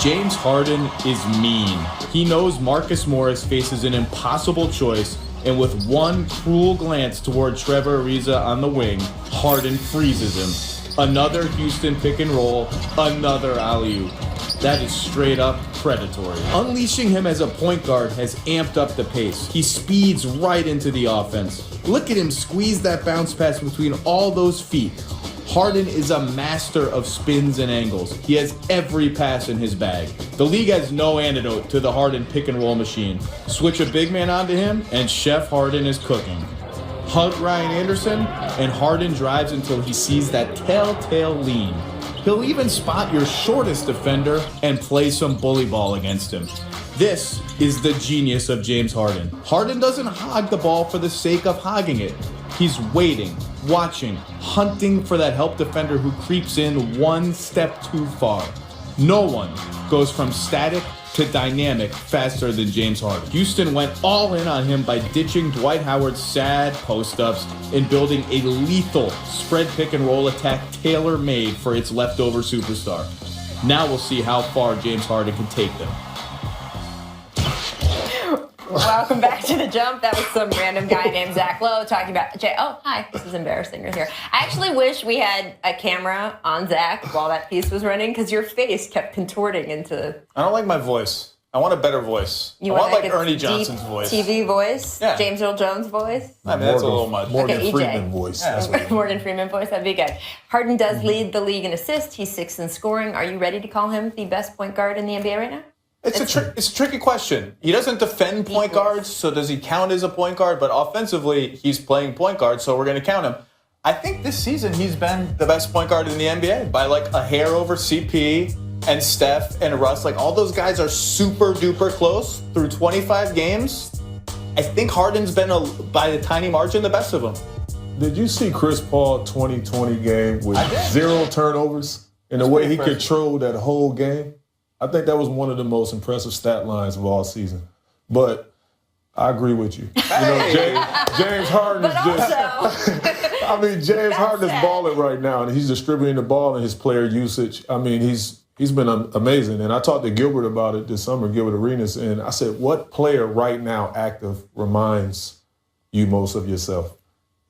James Harden is mean. He knows Marcus Morris faces an impossible choice, and with one cruel glance toward Trevor Ariza on the wing, Harden freezes him. Another Houston pick and roll, another alley-oop. That is straight up predatory. Unleashing him as a point guard has amped up the pace. He speeds right into the offense. Look at him squeeze that bounce pass between all those feet. Harden is a master of spins and angles. He has every pass in his bag. The league has no antidote to the Harden pick and roll machine. Switch a big man onto him and Chef Harden is cooking. Hug Ryan Anderson and Harden drives until he sees that telltale lean. He'll even spot your shortest defender and play some bully ball against him. This is the genius of James Harden. Harden doesn't hog the ball for the sake of hogging it. He's waiting, watching, hunting for that help defender who creeps in one step too far. No one goes from static to dynamic faster than James Harden. Houston went all in on him by ditching Dwight Howard's sad post-ups and building a lethal spread pick and roll attack tailor-made for its leftover superstar. Now we'll see how far James Harden can take them. Welcome back to The Jump. That was some random guy named Zach Lowe talking about Jay. Oh, hi. This is embarrassing right here. I actually wish we had a camera on Zach while that piece was running because your face kept contorting into... I don't like my voice. I want a better voice. I want like Ernie Johnson's voice. TV voice? Yeah. James Earl Jones voice? I mean, that's a little much. Morgan Freeman voice. Yeah. Morgan Freeman voice, that'd be good. Harden does lead the league in assists. He's 6th in scoring. Are you ready to call him the best point guard in the NBA right now? It's a tricky question. He doesn't defend point guards, so does he count as a point guard? But offensively, he's playing point guard, so we're going to count him. I think this season he's been the best point guard in the NBA by like a hair over CP and Steph and Russ. Like all those guys are super duper close through 25 games. I think Harden's been by a tiny margin the best of them. Did you see Chris Paul 2020 game with 0 turnovers and the way he controlled that whole game? I think that was one of the most impressive stat lines of all season. But I agree with you. You know, James Harden is just... I mean, James Harden is balling right now, and he's distributing the ball and his player usage. I mean, he's been amazing. And I talked to Gilbert about it this summer, Gilbert Arenas, and I said, what player right now active reminds you most of yourself?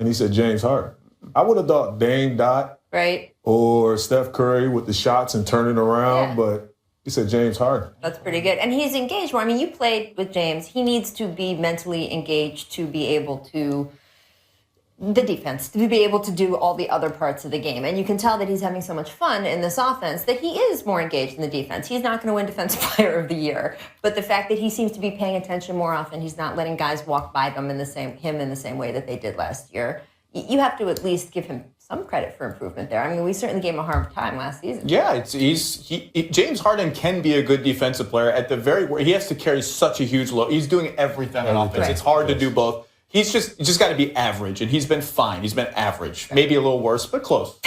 And he said, James Harden. I would have thought Dame Dot. Right. Or Steph Curry with the shots and turning around, but... He said James Harden. That's pretty good. And he's engaged more. I mean, you played with James. He needs to be mentally engaged to be able to, the defense, to be able to do all the other parts of the game. And you can tell that he's having so much fun in this offense that he is more engaged in the defense. He's not going to win Defensive Player of the Year. But the fact that he seems to be paying attention more often, he's not letting guys walk by him in the same way that they did last year. You have to at least give him some credit for improvement there. I mean, we certainly gave him a hard time last season. Yeah, James Harden can be a good defensive player. At the he has to carry such a huge load. He's doing everything on offense. Right. It's hard to do both. He's just got to be average, and he's been fine. He's been average, maybe a little worse, but close.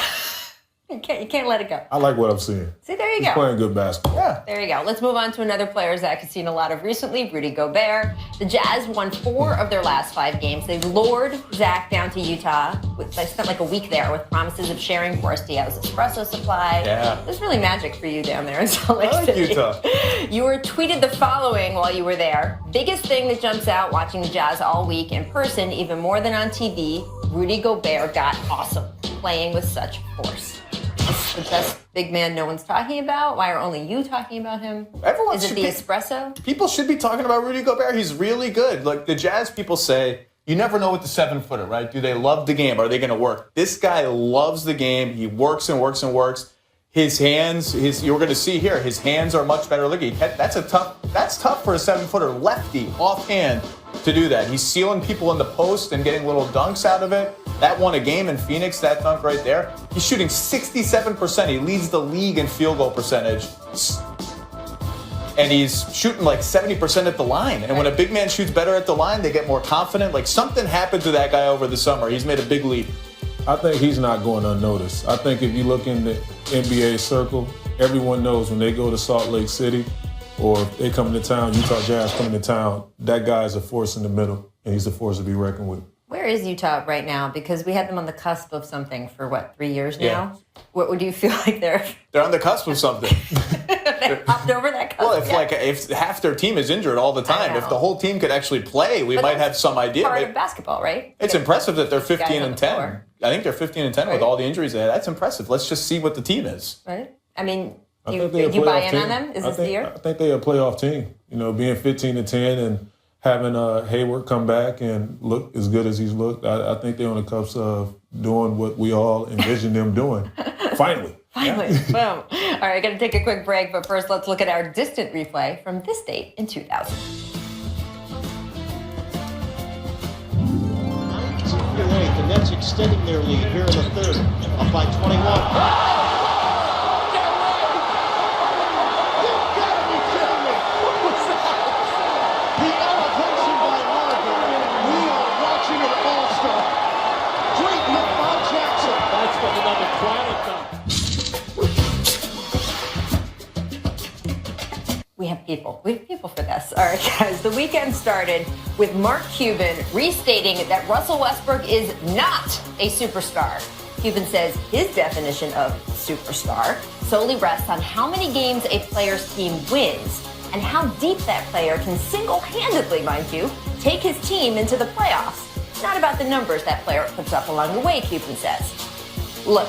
You can't let it go. I like what I'm seeing. See, there you go. He's playing good basketball. Yeah. There you go. Let's move on to another player Zach has seen a lot of recently, Rudy Gobert. The Jazz won 4 of their last 5 games. They lured Zach down to Utah. They spent like a week there with promises of sharing Forrest Diaz's espresso supply. Yeah. It was really magic for you down there in Salt Lake City. Utah. You were tweeted the following while you were there. Biggest thing that jumps out watching the Jazz all week in person, even more than on TV, Rudy Gobert got awesome, playing with such force. Is the best big man no one's talking about? Why are only you talking about him? Is it the espresso? People should be talking about Rudy Gobert. He's really good. Like the Jazz people say, you never know with the 7-footer, right? Do they love the game? Are they going to work? This guy loves the game. He works and works and works. His hands, you're going to see here, his hands are much better looking. That's tough for a 7-footer lefty offhand to do that. He's sealing people in the post and getting little dunks out of it. That won a game in Phoenix, that dunk right there. He's shooting 67%. He leads the league in field goal percentage. And he's shooting like 70% at the line. And when a big man shoots better at the line, they get more confident. Like something happened to that guy over the summer. He's made a big leap. I think he's not going unnoticed. I think if you look in the NBA circle, everyone knows when they go to Salt Lake City or if they come into town, Utah Jazz coming to town, that guy is a force in the middle, and he's a force to be reckoned with. Where is Utah right now? Because we had them on the cusp of something for, 3 years now? Yeah. What would you feel like they're... They're on the cusp of something. They hopped over that cusp. Well, if half their team is injured all the time, if the whole team could actually play, we might have some idea. Part of basketball, right? It's impressive that they're 15-10. I think they're 15-10 with all the injuries they had. That's impressive. Let's just see what the team is. Right. I mean, I you think they a buy playoff in team. on them? Is this the year? I think they're a playoff team. You know, being 15-10 and having Hayward come back and look as good as he's looked, I think they're on the cusp of doing what we all envisioned them doing. Finally. Finally. Boom. All right, got to take a quick break, but first let's look at our distant replay from this date in 2000. 19-8, the Nets extending their lead here in the third, up by 21. We have people. We have people for this. All right, guys. The weekend started with Mark Cuban restating that Russell Westbrook is not a superstar. Cuban says his definition of superstar solely rests on how many games a player's team wins and how deep that player can single-handedly, mind you, take his team into the playoffs. Not about the numbers that player puts up along the way, Cuban says. Look,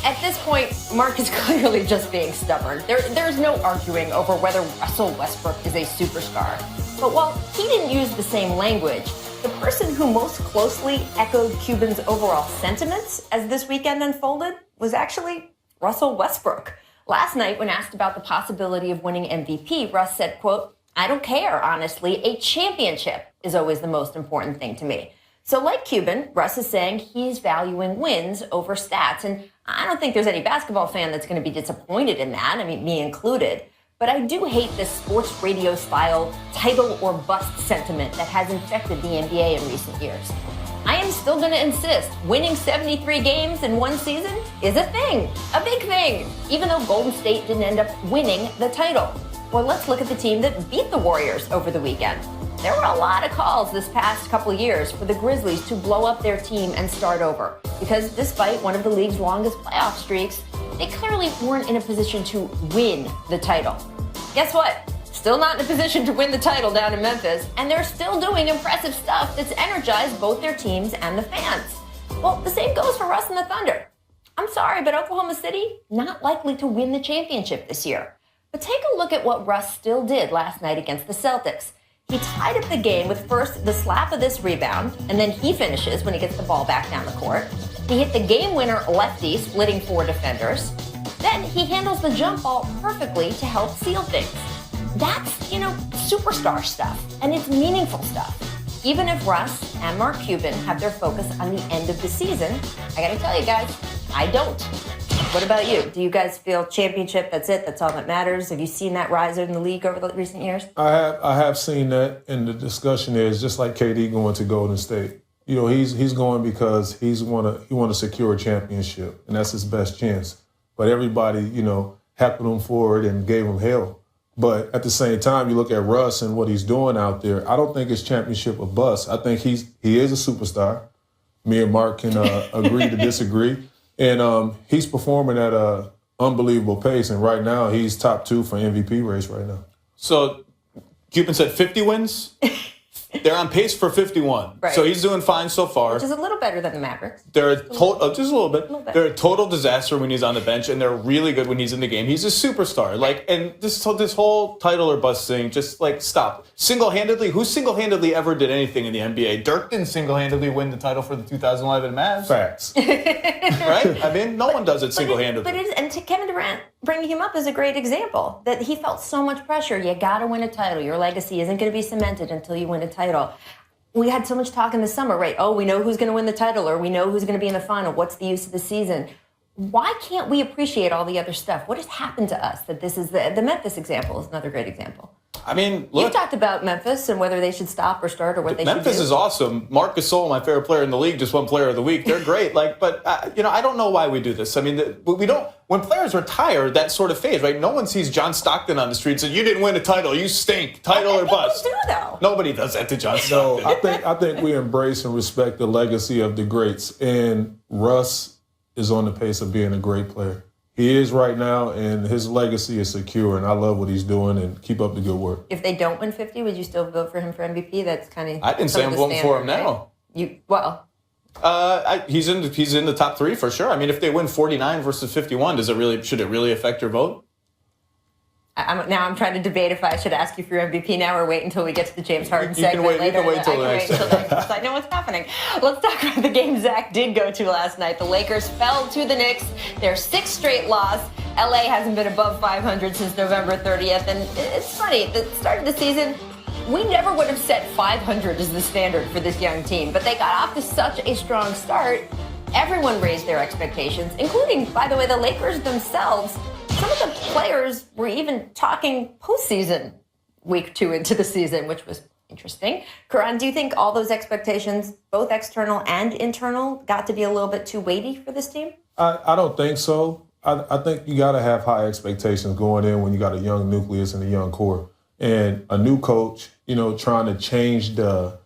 at this point, Mark is clearly just being stubborn. There's no arguing over whether Russell Westbrook is a superstar. But while he didn't use the same language, the person who most closely echoed Cuban's overall sentiments as this weekend unfolded was actually Russell Westbrook. Last night, when asked about the possibility of winning MVP, Russ said, quote, "I don't care, honestly. A championship is always the most important thing to me." So like Cuban, Russ is saying he's valuing wins over stats. And I don't think there's any basketball fan that's going to be disappointed in that, I mean, me included. But I do hate this sports radio style title or bust sentiment that has infected the NBA in recent years. I am still going to insist winning 73 games in one season is a thing, a big thing, even though Golden State didn't end up winning the title. Or let's look at the team that beat the Warriors over the weekend. There were a lot of calls this past couple of years for the Grizzlies to blow up their team and start over, because despite one of the league's longest playoff streaks, they clearly weren't in a position to win the title. Guess what? Still not in a position to win the title down in Memphis, and they're still doing impressive stuff that's energized both their teams and the fans. Well, the same goes for Russ and the Thunder. I'm sorry, but Oklahoma City, not likely to win the championship this year. But take a look at what Russ still did last night against the Celtics. He tied up the game with first the slap of this rebound, and then he finishes when he gets the ball back down the court. He hit the game winner lefty, splitting 4 defenders. Then he handles the jump ball perfectly to help seal things. That's, superstar stuff, and it's meaningful stuff. Even if Russ and Mark Cuban have their focus on the end of the season, I gotta tell you guys, I don't. What about you? Do you guys feel championship, that's it, that's all that matters? Have you seen that rise in the league over the recent years? I have seen that, and the discussion is just like KD going to Golden State. He's going because he want to secure a championship, and that's his best chance. But everybody, heckled him for it and gave him hell. But at the same time, you look at Russ and what he's doing out there. I don't think it's championship or bust. I think he is a superstar. Me and Mark can agree to disagree. And he's performing at an unbelievable pace. And right now, he's top 2 for MVP race right now. So Cuban said 50 wins? They're on pace for 51. Right. So he's doing fine so far. Which is a little better than the Mavericks. They're just a little bit. They're a total disaster when he's on the bench, and they're really good when he's in the game. He's a superstar. And this whole title or bust thing, just stop. Single-handedly, who single-handedly ever did anything in the NBA? Dirk didn't single-handedly win the title for the 2011 Mavs. Facts. Right? I mean, no one does it single-handedly. And to Kevin Durant, bringing him up is a great example. That he felt so much pressure. You got to win a title. Your legacy isn't going to be cemented until you win a title. We had so much talk in the summer, right? Oh, we know who's going to win the title, or we know who's going to be in the final. What's the use of the season? Why can't we appreciate all the other stuff? What has happened to us that this is the Memphis example is another great example. I mean, look. You've talked about Memphis and whether they should stop or start or what they should do. Memphis is awesome. Marc Gasol, my favorite player in the league, just won Player of the Week. They're great. But I don't know why we do this. I mean, we don't. When players retire, that sort of phase, right? No one sees John Stockton on the street and says, "You didn't win a title. You stink. Title or bust." People do, though. Nobody does that to John Stockton. No, I think we embrace and respect the legacy of the greats, and Russ is on the pace of being a great player. he is right now, and his legacy is secure, and I love what he's doing, and keep up the good work. If they don't win 50, would you still vote for him for MVP? That's kind of. I didn't say I'm voting for him now. He's in the top 3 for sure. I mean, if they win 49 versus 51, should it really affect your vote? I'm trying to debate if I should ask you for your MVP now or wait until we get to the James Harden segment later. You can wait until the next. So I know what's happening. Let's talk about the game Zach did go to last night. The Lakers fell to the Knicks. Their 6th straight loss. LA hasn't been above 500 since November 30th. And it's funny, at the start of the season, we never would have set 500 as the standard for this young team. But they got off to such a strong start. Everyone raised their expectations, including, by the way, the Lakers themselves. Some of the players were even talking postseason week 2 into the season, which was interesting. Karan, do you think all those expectations, both external and internal, got to be a little bit too weighty for this team? I don't think so. I think you got to have high expectations going in when you got a young nucleus and a young core. And a new coach, trying to change the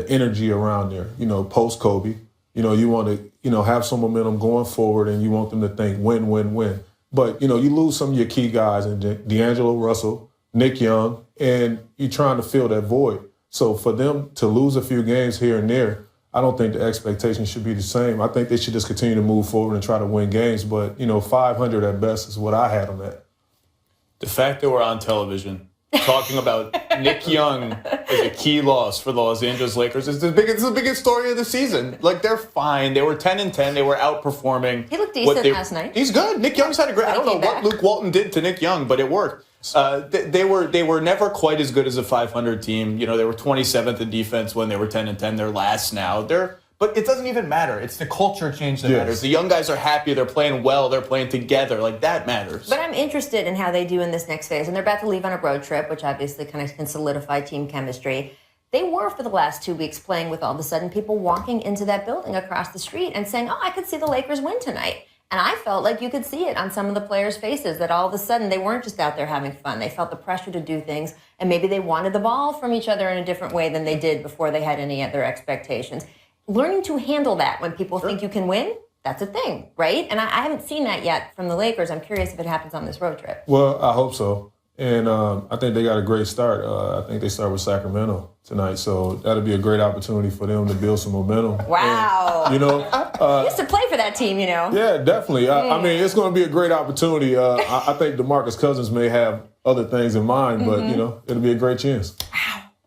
energy around there, post Kobe. You want to, have some momentum going forward, and you want them to think win, win, win. But, you lose some of your key guys, and D'Angelo Russell, Nick Young, and you're trying to fill that void. So for them to lose a few games here and there, I don't think the expectation should be the same. I think they should just continue to move forward and try to win games. But, 500 at best is what I had them at. The fact that we're on television talking about Nick Young as a key loss for the Los Angeles Lakers is the biggest story of the season. Like, they're fine. They were 10-10. They were outperforming. He looked decent last night. He's good. Nick Young's had a great. I don't know what Luke Walton did to Nick Young, but it worked. They were never quite as good as a 500 team. They were 27th in defense when they were 10-10. They're last now. But it doesn't even matter. It's the culture change that matters. The young guys are happy. They're playing well. They're playing together. Like, that matters. But I'm interested in how they do in this next phase. And they're about to leave on a road trip, which obviously kind of can solidify team chemistry. They were, for the last 2 weeks, playing with all of a sudden people walking into that building across the street and saying, I could see the Lakers win tonight. And I felt like you could see it on some of the players' faces, that all of a sudden they weren't just out there having fun. They felt the pressure to do things, and maybe they wanted the ball from each other in a different way than they did before they had any other expectations. Learning to handle that when people think you can win, that's a thing, right? And I haven't seen that yet from the Lakers. I'm curious if it happens on this road trip. Well, I hope so. And I think they got a great start. I think they start with Sacramento tonight. So that'll be a great opportunity for them to build some momentum. Wow. And, you used to play for that team, Yeah, definitely. I mean, it's going to be a great opportunity. I think DeMarcus Cousins may have other things in mind, but, it'll be a great chance.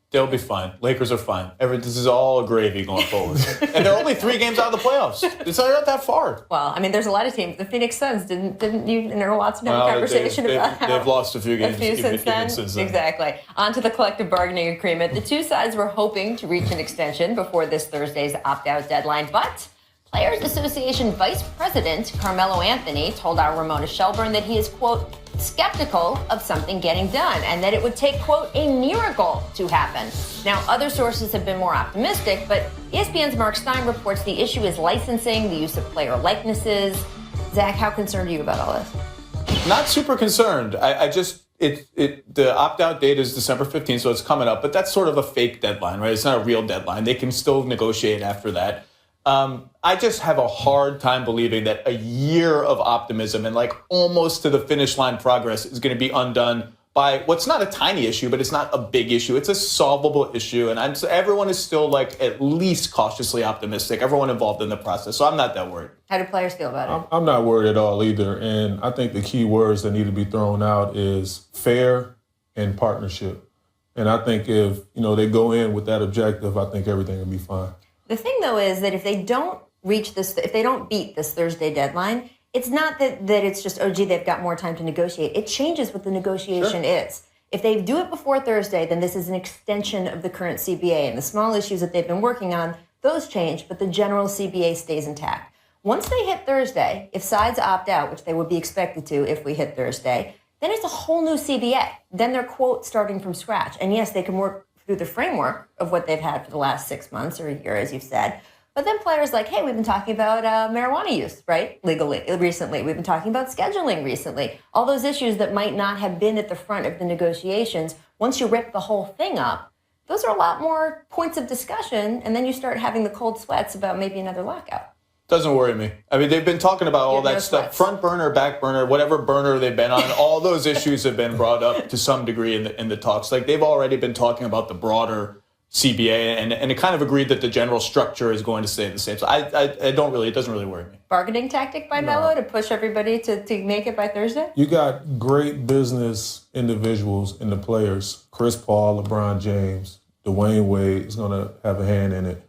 They'll be fine. Lakers are fine. This is all gravy going forward. And they're only 3 games out of the playoffs. It's not that far. Well, I mean, there's a lot of teams. The Phoenix Suns, didn't you and Earl Watson have a conversation about how... They've lost a few games since then. Exactly. On to the collective bargaining agreement. The two sides were hoping to reach an extension before this Thursday's opt-out deadline, but Players Association Vice President Carmelo Anthony told our Ramona Shelburne that he is, quote, skeptical of something getting done and that it would take, quote, a miracle to happen. Now, other sources have been more optimistic, but ESPN's Mark Stein reports the issue is licensing, the use of player likenesses. Zach, how concerned are you about all this? Not super concerned. The opt-out date is December 15th, so it's coming up, but that's sort of a fake deadline, right? It's not a real deadline. They can still negotiate after that. I just have a hard time believing that a year of optimism and like almost to the finish line progress is going to be undone by what's not a tiny issue, but it's not a big issue. It's a solvable issue, and everyone is still like at least cautiously optimistic. Everyone involved in the process, so I'm not that worried. How do players feel about it? I'm not worried at all either, and I think the key words that need to be thrown out is fair and partnership. And I think if they go in with that objective, I think everything will be fine. The thing, though, is that if they don't beat this Thursday deadline, it's not that it's just, oh, gee, they've got more time to negotiate. It changes what the negotiation is. If they do it before Thursday, then this is an extension of the current CBA. And the small issues that they've been working on, those change, but the general CBA stays intact. Once they hit Thursday, if sides opt out, which they would be expected to if we hit Thursday, then it's a whole new CBA. Then they're, quote, starting from scratch. And yes, they can work through the framework of what they've had for the last 6 months or a year, as you've said. But then players like, hey, we've been talking about marijuana use, right, recently. We've been talking about scheduling recently. All those issues that might not have been at the front of the negotiations, once you rip the whole thing up, those are a lot more points of discussion, and then you start having the cold sweats about maybe another lockout. Doesn't worry me. I mean, they've been talking about all have no that stuff. sweats. Front burner, back burner, whatever burner they've been on. All those issues have been brought up to some degree in the talks. Like, they've already been talking about the broader CBA, and it kind of agreed that the general structure is going to stay the same. So I don't really, it doesn't really worry me. Bargaining tactic by Melo to push everybody to make it by Thursday? You got great business individuals in the players. Chris Paul, LeBron James, Dwayne Wade is going to have a hand in it.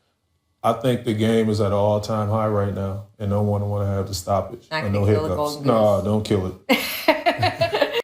I think the game is at an all-time high right now, and no one want to have the stoppage. Not and gonna no kill the hiccups. golden No, goose. don't kill it.